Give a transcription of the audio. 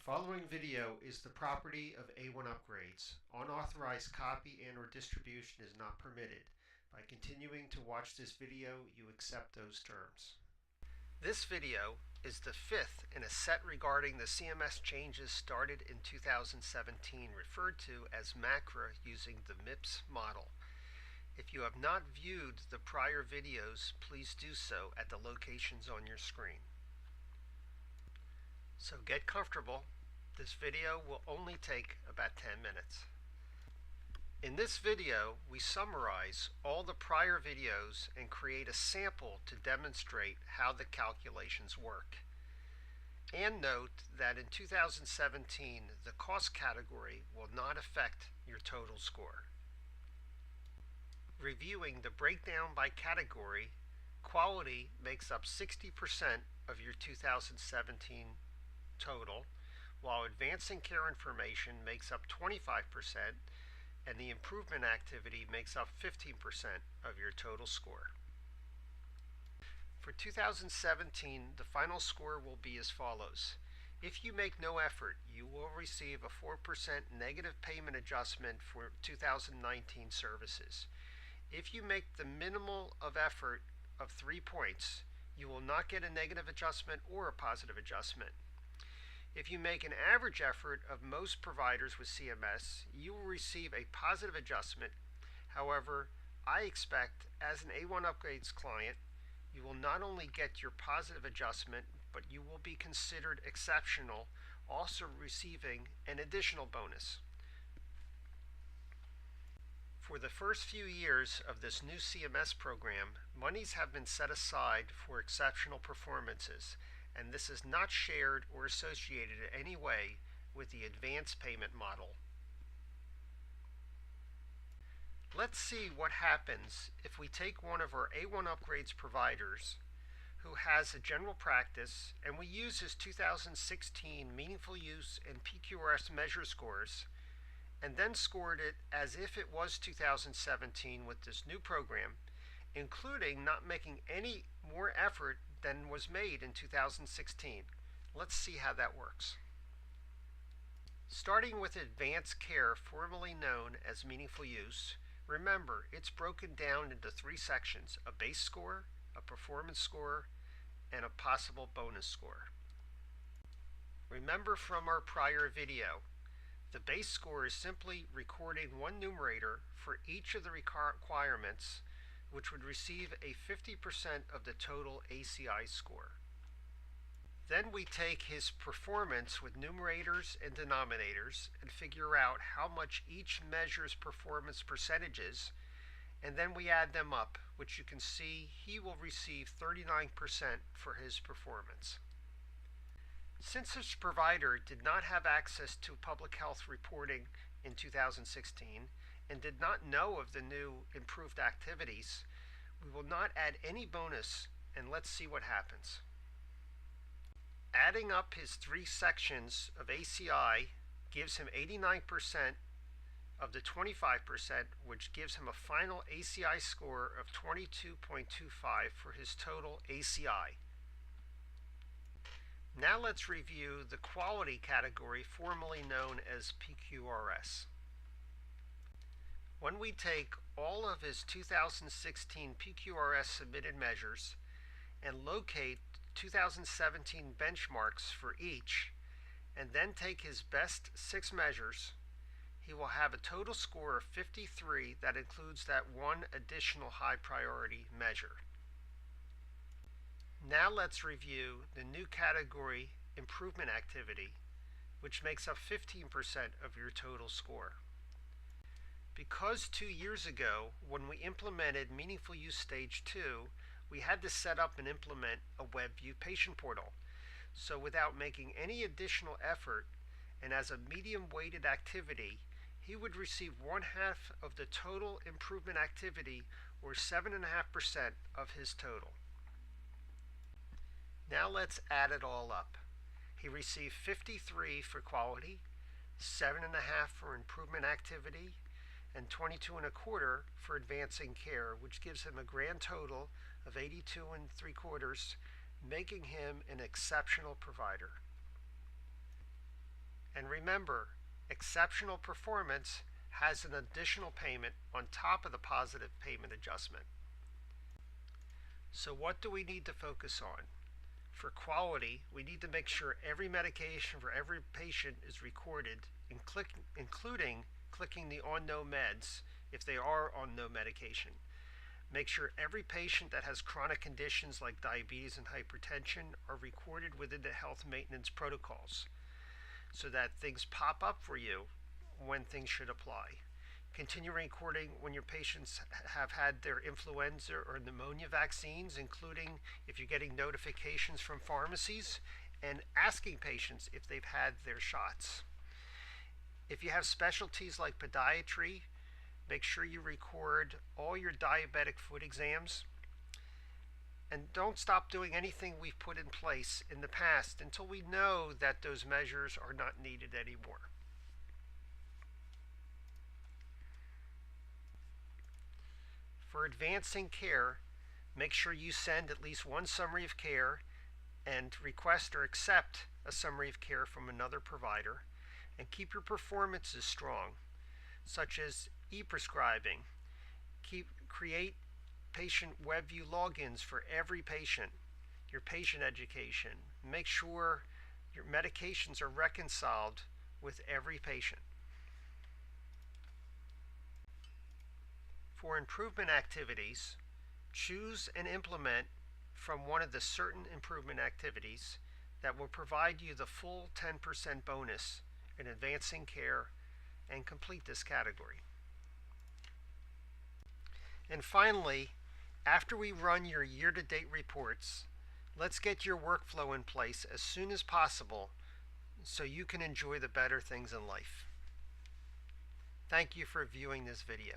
following video is the property of A1 Upgrades. Unauthorized copy and/or distribution is not permitted. By continuing to watch this video, you accept those terms. This video is the fifth in a set regarding the CMS changes started in 2017, referred to as Macra using the MIPS model. If you have not viewed the prior videos, please do so at the locations on your screen. So get comfortable. This video will only take about 10 minutes. In this video, we summarize all the prior videos and create a sample to demonstrate how the calculations work. And note that in 2017, the cost category will not affect your total score. Reviewing the breakdown by category, quality makes up 60% of your 2017 total, while advancing care information makes up 25%, and the improvement activity makes up 15% of your total score. For 2017, the final score will be as follows. If you make no effort, you will receive a 4% negative payment adjustment for 2019 services. If you make the minimal of effort of 3 points, you will not get a negative adjustment or a positive adjustment. If you make an average effort of most providers with CMS, you will receive a positive adjustment. However, I expect as an A1 Upgrades client, you will not only get your positive adjustment, but you will be considered exceptional, also receiving an additional bonus. For the first few years of this new CMS program, monies have been set aside for exceptional performances, and this is not shared or associated in any way with the advance payment model. Let's see what happens if we take one of our A1 Upgrades providers who has a general practice and we use his 2016 meaningful use and PQRS measure scores and then scored it as if it was 2017 with this new program, including not making any more effort than was made in 2016. Let's see how that works. Starting with advanced care, formerly known as meaningful use, remember it's broken down into 3 sections: a base score, a performance score, and a possible bonus score. Remember from our prior video, the base score is simply recording one numerator for each of the requirements, which would receive a 50% of the total ACI score. Then we take his performance with numerators and denominators and figure out how much each measures performance percentages, and then we add them up, which you can see he will receive 39% for his performance. Since his provider did not have access to public health reporting in 2016 and did not know of the new improved activities, we will not add any bonus, and let's see what happens. Adding up his 3 sections of ACI gives him 89% of the 25%, which gives him a final ACI score of 22.25 for his total ACI. Now let's review the quality category, formerly known as PQRS. When we take all of his 2016 PQRS submitted measures and locate 2017 benchmarks for each, and then take his best 6 measures, he will have a total score of 53 that includes that one additional high priority measure. Now let's review the new category, improvement activity, which makes up 15% of your total score. Because 2 years ago, when we implemented Meaningful Use Stage 2, we had to set up and implement a WebView patient portal. So without making any additional effort, and as a medium-weighted activity, he would receive 1/2 of the total improvement activity, or 7.5% of his total. Now let's add it all up. He received 53 for quality, 7.5 for improvement activity, and 22.25 for advancing care, which gives him a grand total of 82.75, making him an exceptional provider. And remember, exceptional performance has an additional payment on top of the positive payment adjustment. So what do we need to focus on? For quality, we need to make sure every medication for every patient is recorded, including clicking the on no meds if they are on no medication. Make sure every patient that has chronic conditions like diabetes and hypertension are recorded within the health maintenance protocols so that things pop up for you when things should apply. Continue recording when your patients have had their influenza or pneumonia vaccines, including if you're getting notifications from pharmacies, and asking patients if they've had their shots. If you have specialties like podiatry, make sure you record all your diabetic foot exams. And don't stop doing anything we've put in place in the past until we know that those measures are not needed anymore. For advancing care, make sure you send at least one summary of care and request or accept a summary of care from another provider, and keep your performances strong, such as e-prescribing. Create patient web view logins for every patient, your patient education. Make sure your medications are reconciled with every patient. For improvement activities, choose and implement from one of the certain improvement activities that will provide you the full 10% bonus in advancing care and complete this category. And finally, after we run your year-to-date reports, let's get your workflow in place as soon as possible so you can enjoy the better things in life. Thank you for viewing this video.